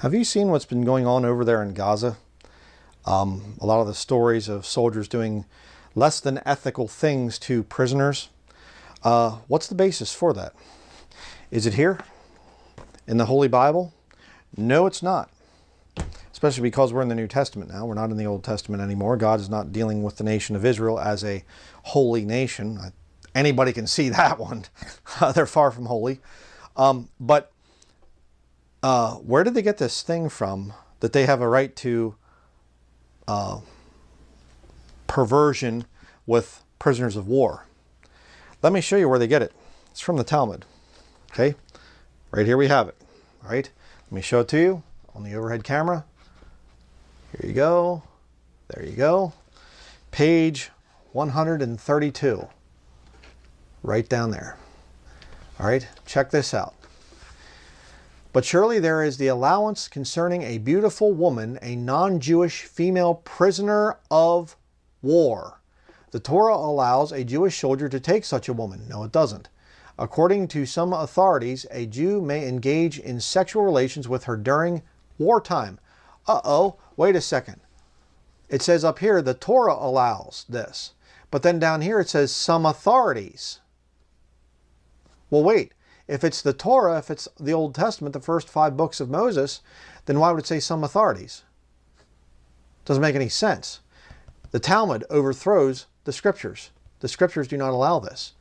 Have you seen what's been going on over there in Gaza? A lot of the stories of soldiers doing less than ethical things to prisoners. What's the basis for that? Is it here in the Holy Bible? No, it's not. Especially because we're in the New Testament now. We're not in the Old Testament anymore. God is not dealing with the nation of Israel as a holy nation. Anybody can see that one. They're far from holy. But where did they get this thing from that they have a right to perversion with prisoners of war? Let me show you where they get it. It's from the Talmud. Okay, right here we have it. All right, let me show it to you on the overhead camera. Here you go. There you go. Page 132. Right down there. All right, check this out. But surely there is the allowance concerning a beautiful woman, a non-Jewish female prisoner of war. The Torah allows a Jewish soldier to take such a woman. No, it doesn't. According to some authorities, a Jew may engage in sexual relations with her during wartime. Uh-oh, wait a second. It says up here the Torah allows this. But then down here it says some authorities. Well, wait. If it's the Torah, if it's the Old Testament, the first 5 books of Moses, then why would it say some authorities? Doesn't make any sense. The Talmud overthrows the Scriptures. The Scriptures do not allow this.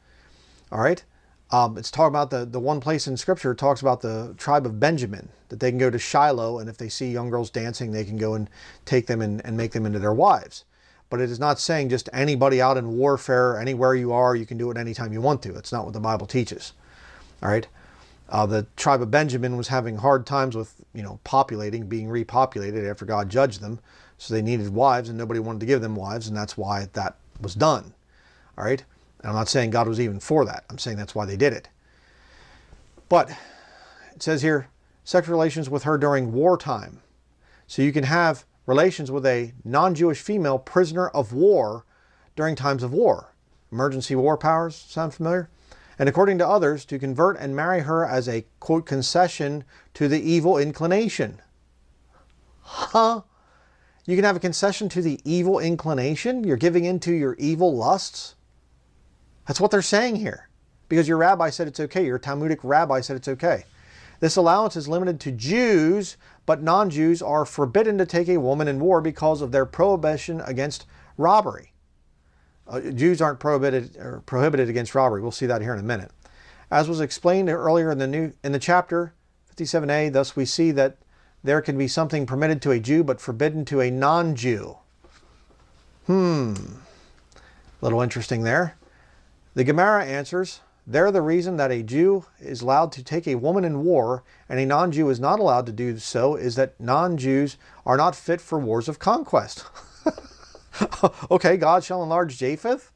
All right? It's talking about the one place in Scripture talks about the tribe of Benjamin, that they can go to Shiloh, and if they see young girls dancing, they can go and take them and make them into their wives. But it is not saying just anybody out in warfare, anywhere you are, you can do it anytime you want to. That's not what the Bible teaches. All right? The tribe of Benjamin was having hard times with, populating, being repopulated after God judged them. So they needed wives, and nobody wanted to give them wives, and that's why that was done. All right? And I'm not saying God was even for that. I'm saying that's why they did it. But it says here, sexual relations with her during wartime. So you can have relations with a non-Jewish female prisoner of war during times of war. Emergency war powers, sound familiar? And according to others, to convert and marry her as a, quote, concession to the evil inclination. Huh? You can have a concession to the evil inclination? You're giving in to your evil lusts? That's what they're saying here. Because your rabbi said it's okay. Your Talmudic rabbi said it's okay. This allowance is limited to Jews, but non-Jews are forbidden to take a woman in war because of their prohibition against robbery. Jews aren't prohibited against robbery. We'll see that here in a minute. As was explained earlier in the chapter 57a, thus we see that there can be something permitted to a Jew but forbidden to a non-Jew. Little interesting there. The Gemara answers, there the reason that a Jew is allowed to take a woman in war and a non-Jew is not allowed to do so is that non-Jews are not fit for wars of conquest. Okay, God shall enlarge Japheth.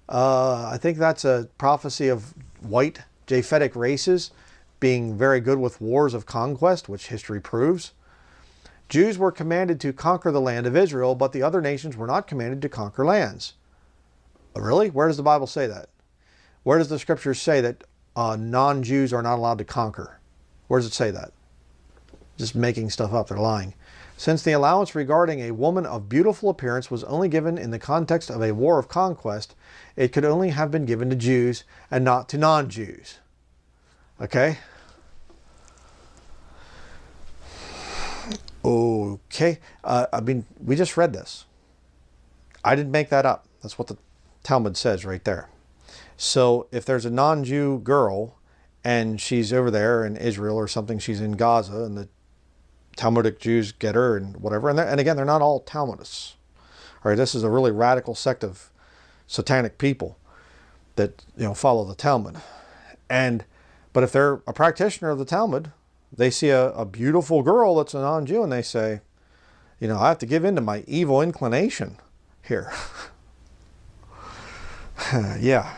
I think that's a prophecy of white Japhetic races being very good with wars of conquest, which history proves. Jews were commanded to conquer the land of Israel, but the other nations were not commanded to conquer lands. Really? Where does the Bible say that? Where does the Scriptures say that non-Jews are not allowed to conquer? Where does it say that? Just making stuff up. They're lying. Since the allowance regarding a woman of beautiful appearance was only given in the context of a war of conquest, it could only have been given to Jews and not to non-Jews. Okay? Okay. We just read this. I didn't make that up. That's what the Talmud says right there. So if there's a non-Jew girl and she's over there in Israel or something, she's in Gaza, and the Talmudic Jews get her and whatever. And again, they're not all Talmudists. All right, this is a really radical sect of satanic people that follow the Talmud. But if they're a practitioner of the Talmud, they see a beautiful girl that's a non-Jew and they say, I have to give in to my evil inclination here. Yeah.